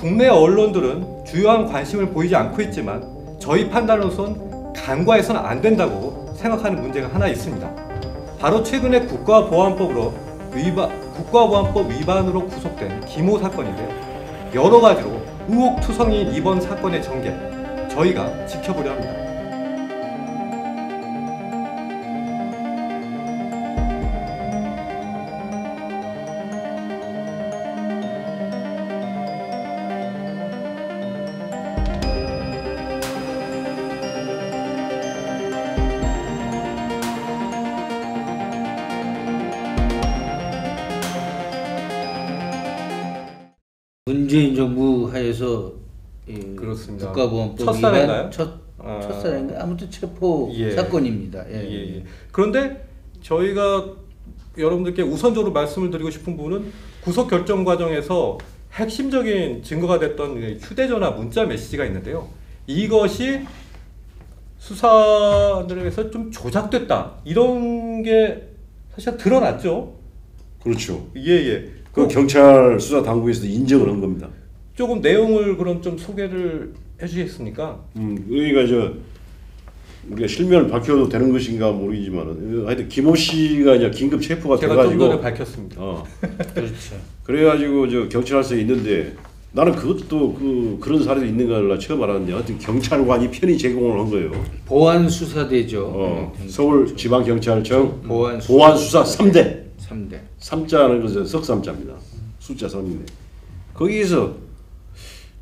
국내 언론들은 주요한 관심을 보이지 않고 있지만 저희 판단으로선 간과해서는 안 된다고 생각하는 문제가 하나 있습니다. 바로 최근에 국가보안법 위반으로 구속된 김호 사건인데요. 여러 가지로 의혹투성인 이번 사건의 전개, 저희가 지켜보려 합니다. 문재인 정부 하에서 그렇습니다. 국가보안법 첫사례인가요? 첫사례인가? 아무튼 체포 사건입니다. 예. 그런데 저희가 여러분들께 우선적으로 말씀을 드리고 싶은 부분은 구속 결정 과정에서 핵심적인 증거가 됐던 휴대전화 문자 메시지가 있는데요. 이것이 수사들에서 좀 조작됐다, 이런 게 사실 드러났죠. 그렇죠. 예. 그 경찰 수사 당국에서도 인정을 한 겁니다. 조금 내용을 그럼 좀 소개를 해주시겠습니까? 여기가 우리가 실명을 밝혀도 되는 것인가 모르겠지만 하여튼 김호 씨가 이제 긴급 체포가 제가 돼가지고 좀 전에 밝혔습니다. 그렇죠. 그래가지고 경찰서에 있는데 나는 그것도 그런 사례도 있는 걸 처음 알았는데 하여튼 경찰관이 편의 제공을 한 거예요. 보안수사대죠. 서울지방경찰청 보안수사 보안수사 3대. 3자는 것은 석삼자입니다. 숫자 3인데 거기에서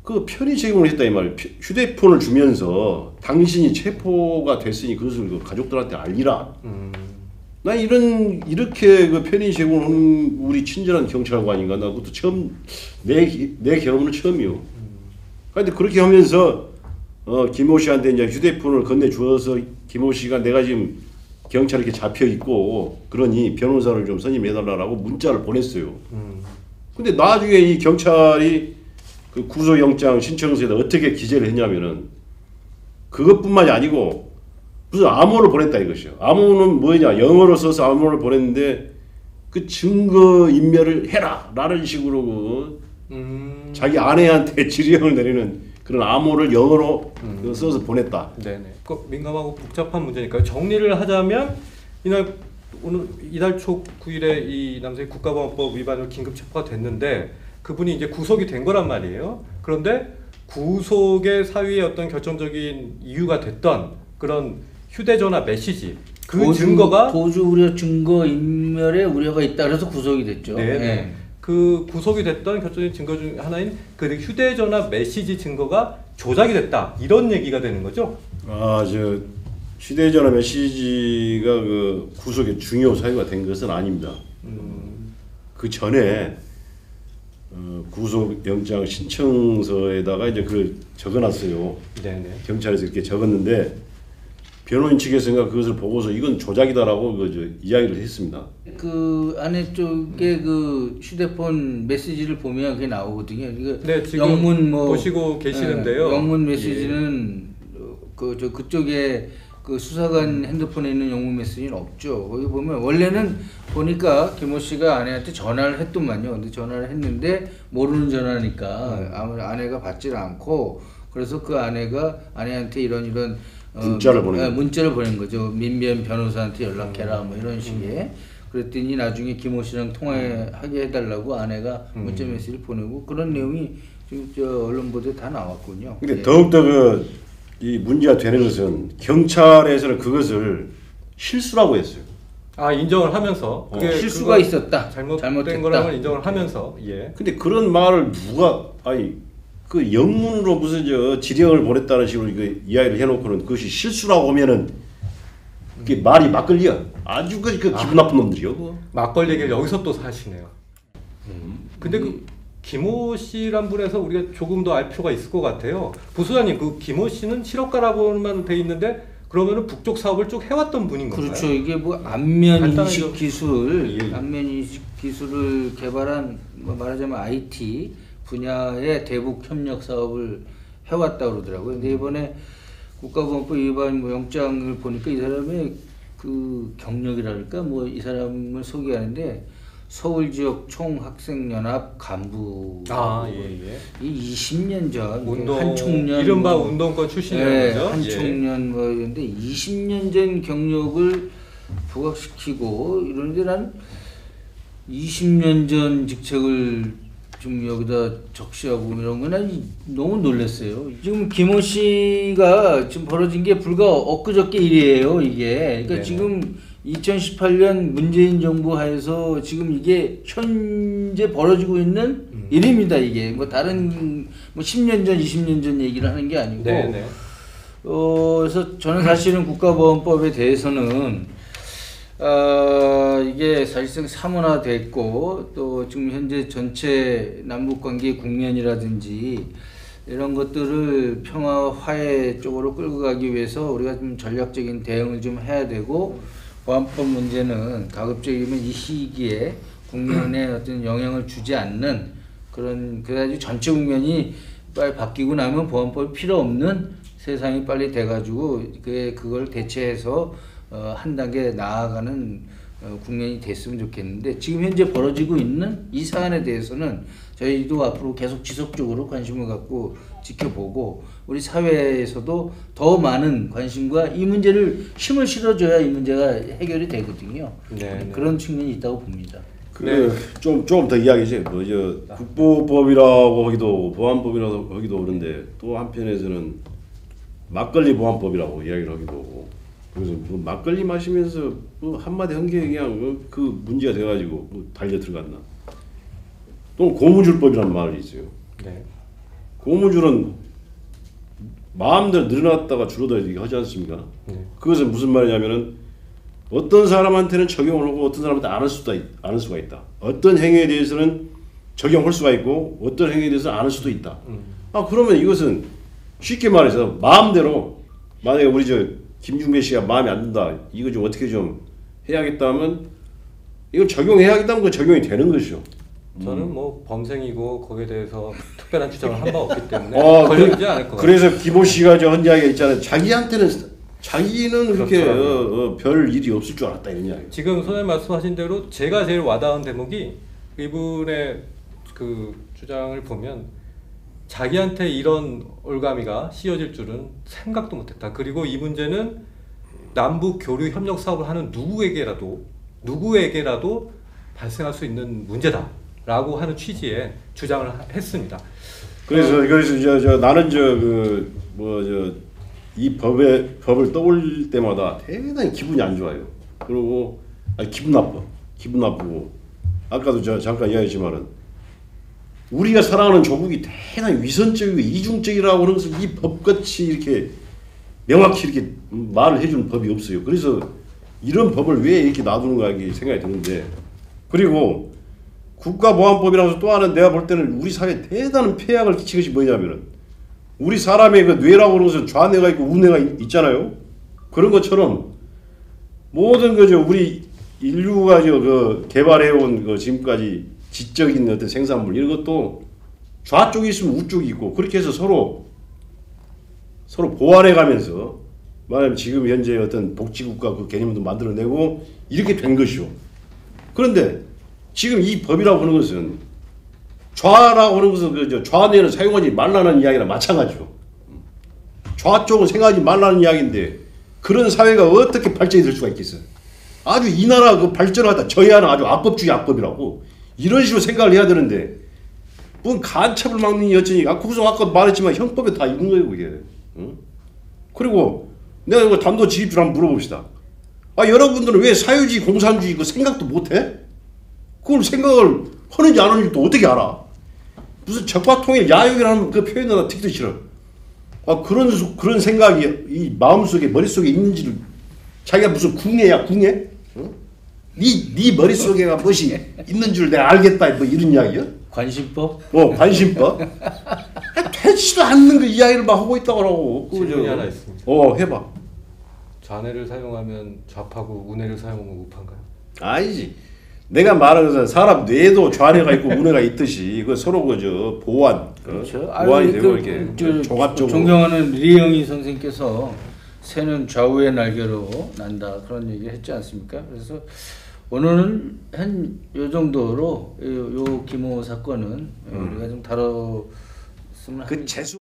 그 편의 제공을 했다 이 말이에요. 휴대폰을 주면서 당신이 체포가 됐으니 그것을 그 가족들한테 알리라. 나 이렇게 그 편의 제공을 하는 우리 친절한 경찰관인가, 나 그것도 처음 내 경험은 처음이요. 그런데 그렇게 하면서 김호 씨한테 이제 휴대폰을 건네 주어서 김호 씨가 내가 지금 경찰에 이렇게 잡혀 있고 그러니 변호사를 좀 선임해달라고 문자를 보냈어요. 근데 나중에 이 경찰이 그 구속영장 신청서에다 어떻게 기재를 했냐면은 그것뿐만이 아니고 무슨 암호를 보냈다 이것이요. 암호는 뭐냐, 영어로 써서 암호를 보냈는데 그 증거 인멸을 해라 라는 식으로 자기 아내한테 지령을 내리는 그런 암호를 영어로 써서 보냈다. 네네. 민감하고 복잡한 문제니까요. 정리를 하자면 이달 초 9일에 이 남성이 국가보안법 위반으로 긴급 체포가 됐는데 그분이 이제 구속이 된 거란 말이에요. 그런데 구속의 사유의 어떤 결정적인 이유가 됐던 그런 휴대전화 메시지, 증거가 도주 우려 증거 인멸의 우려가 있다 그래서 구속이 됐죠. 네. 그 구속이 됐던 결정적인 증거 중 하나인 그 휴대전화 메시지 증거가 조작이 됐다, 이런 얘기가 되는 거죠. 휴대전화 메시지가 그 구속의 중요 사유가 된 것은 아닙니다. 그 전에 구속영장 신청서에다가 이제 적어놨어요. 네네. 경찰에서 이렇게 적었는데 변호인 측에서가 그것을 보고서 이건 조작이다라고 이야기를 했습니다. 그 안에 쪽에 그 휴대폰 메시지를 보면 그게 나오거든요. 네, 지금 영문 보시고 계시는데요. 영문 메시지는 그쪽에 그 수사관 핸드폰에 있는 영문 메시지는 없죠. 거기 보면 원래는 보니까 김호 씨가 아내한테 전화를 했더만요. 근데 전화를 했는데 모르는 전화니까 아내가 받지를 않고, 그래서 그 아내가 아내한테 이런 문자를 보낸 거죠. 민변 변호사한테 연락해라 뭐 이런 식의. 그랬더니 나중에 김호 씨랑 통화하게 해달라고 아내가 문자 메시지를 보내고, 그런 내용이 지금 언론 보도에 다 나왔군요. 근데 더욱더 이 문제가 되는 것은 경찰에서는 그것을 실수라고 했어요. 인정을 하면서 실수가 있었다, 잘못된 거라고 인정을 하면서. 근데 그런 말을 누가 그 영문으로 무슨 지령을 보냈다는 식으로 이야기를 해놓고는 그것이 실수라고 하면은 그게 말이 막걸리야. 아주 그 기분 나쁜 놈들이요. 막걸리 얘기를 여기서 또 사시네요. 근데 김호 씨란 분에서 우리가 조금 더 알 필요가 있을 것 같아요. 부소장님, 그 김호 씨는 실업가라고만 돼 있는데 그러면은 북쪽 사업을 쭉 해왔던 분인 건가요? 그렇죠. 이게 안면 인식 기술, 안면 인식 기술을 개발한 말하자면 IT 분야의 대북 협력 사업을 해왔다 그러더라고요. 근데 이번에 국가보안법 위반 영장을 보니까 이 사람의 그 경력이랄까 이 사람을 소개하는데 서울 지역 총학생연합 간부. 예. 이 20년 전 운동 한 총련 이른바 뭐, 운동권 출신이라는 거죠. 한 예. 총련 뭐 이런데 20년 전 경력을 부각시키고 이런데 난 20년 전 직책을 좀 여기다 적시하고 이런 거는 너무 놀랐어요. 지금 김호 씨가 지금 벌어진 게 불과 엊그저께 일이에요, 이게. 그러니까 네네. 지금 2018년 문재인 정부 하에서 지금 이게 현재 벌어지고 있는 일입니다, 이게. 뭐 다른 뭐 10년 전, 20년 전 얘기를 하는 게 아니고. 네네. 그래서 저는 사실은 국가보안법에 대해서는 이게 사실상 사문화됐고 또 지금 현재 전체 남북관계 국면이라든지 이런 것들을 평화 화해 쪽으로 끌고 가기 위해서 우리가 좀 전략적인 대응을 좀 해야 되고 보안법 문제는 가급적이면 이 시기에 국면에 어떤 영향을 주지 않는 그래가지고 전체 국면이 빨리 바뀌고 나면 보안법이 필요 없는 세상이 빨리 돼가지고 그걸 대체해서 한 단계 나아가는 국면이 됐으면 좋겠는데 지금 현재 벌어지고 있는 이 사안에 대해서는 저희도 앞으로 계속 지속적으로 관심을 갖고 지켜보고 우리 사회에서도 더 많은 관심과 이 문제를 힘을 실어줘야 이 문제가 해결이 되거든요. 네. 그런 측면이 있다고 봅니다. 좀 더 이야기지. 뭐저 국보법이라고 하기도 보안법이라고 하기도 그런데 또 한편에서는 막걸리 보안법이라고 이야기를 하기도 하고. 그래서 뭐 막걸리 마시면서 뭐 한마디 한 게 그냥 그 문제가 돼가지고 뭐 달려 들어갔나. 또 고무줄법이라는 말이 있어요. 네. 고무줄은 마음대로 늘어났다가 줄어들게 하지 않습니까? 네. 그것은 무슨 말이냐면은 어떤 사람한테는 적용을 하고 어떤 사람한테 안 할 수가 있다. 어떤 행위에 대해서는 적용할 수가 있고 어떤 행위에 대해서는 안 할 수도 있다. 그러면 이것은 쉽게 말해서 마음대로 만약에 우리 김중배 씨가 마음에 안 든다. 이거 좀 어떻게 좀 해야겠다 하면 이건 적용해야겠다면 그 적용이 되는 것이죠. 저는 뭐 범생이고 거기에 대해서 특별한 주장을 한 바 없기 때문에 걸리지 않을 것 같아요. 그래서 김호 씨가 저 한 이야기가 있잖아요. 자기는 그렇게 별 일이 없을 줄 알았다 이런 이야기. 지금 선생님 말씀하신 대로 제가 제일 와닿은 대목이 이분의 그 주장을 보면 자기한테 이런 올가미가 씌워질 줄은 생각도 못했다. 그리고 이 문제는 남북 교류 협력 사업을 하는 누구에게라도 발생할 수 있는 문제다라고 하는 취지의 주장을 했습니다. 그래서 나는 이 법을 떠올릴 때마다 대단히 기분이 안 좋아요. 그리고 기분 나쁘고 아까도 잠깐 이야기했지만은 우리가 살아가는 조국이 대단히 위선적이고 이중적이라고 하는 것을 이 법같이 이렇게 명확히 이렇게 말을 해주는 법이 없어요. 그래서 이런 법을 왜 이렇게 놔두는가 이게 생각이 드는데 그리고 국가보안법이라고 해서 또 하나 내가 볼 때는 우리 사회에 대단한 폐악을 끼친 것이 뭐냐면은 우리 사람의 그 뇌라고 하는 것은 좌뇌가 있고 우뇌가 있잖아요. 그런 것처럼 모든 우리 인류가 개발해온 지금까지 지적인 어떤 생산물 이런 것도 좌쪽이 있으면 우쪽이 있고 그렇게 해서 서로 보완해가면서 말하면 지금 현재 어떤 복지국가 그 개념도 만들어내고 이렇게 된 것이요. 그런데 지금 이 법이라고 하는 것은 좌라고 하는 것은 좌뇌는 사용하지 말라는 이야기랑 마찬가지죠. 좌쪽은 생각하지 말라는 이야기인데 그런 사회가 어떻게 발전이 될 수가 있겠어요? 아주 이 나라 그 발전하다 저희하는 아주 악법주의 악법이라고 이런 식으로 생각을 해야 되는데 뭔 간첩을 막는 여전히 그래서 아까 말했지만 형법에 다 있는 거예요 그게. 응? 그리고 내가 이거 단도직입적으로 한번 물어봅시다. 여러분들은 왜 사회주의 공산주의 그 생각도 못해? 그걸 생각을 하는지 안 하는지 또 어떻게 알아? 무슨 적화통일 야욕이라는 그 표현을 나 듣기도 싫어. 그런 생각이 이 마음속에 머릿속에 있는지를 자기가 무슨 궁예야 궁예? 네 머릿속에가 무엇이 있는 줄 내가 알겠다 뭐 이런 이야기야? 관심법? 관심법? 되지도 않는 그 이야기를 막 하고 있다고 하고. 질문이 하나 있습니다. 해봐. 좌뇌를 사용하면 좌파고 우뇌를 사용하면 우파인가요? 아니지. 내가 말하는 것은 사람 뇌도 좌뇌가 있고 우뇌가 있듯이 그 서로 보완, 그렇죠. 보완이 되고 이렇게 종합적으로. 존경하는 리영희 선생께서 새는 좌우의 날개로 난다 그런 얘기 했지 않습니까? 그래서 오늘은 한 요 정도로 요 김호 사건은 우리가 좀 다뤘으면 그 합니다. 재수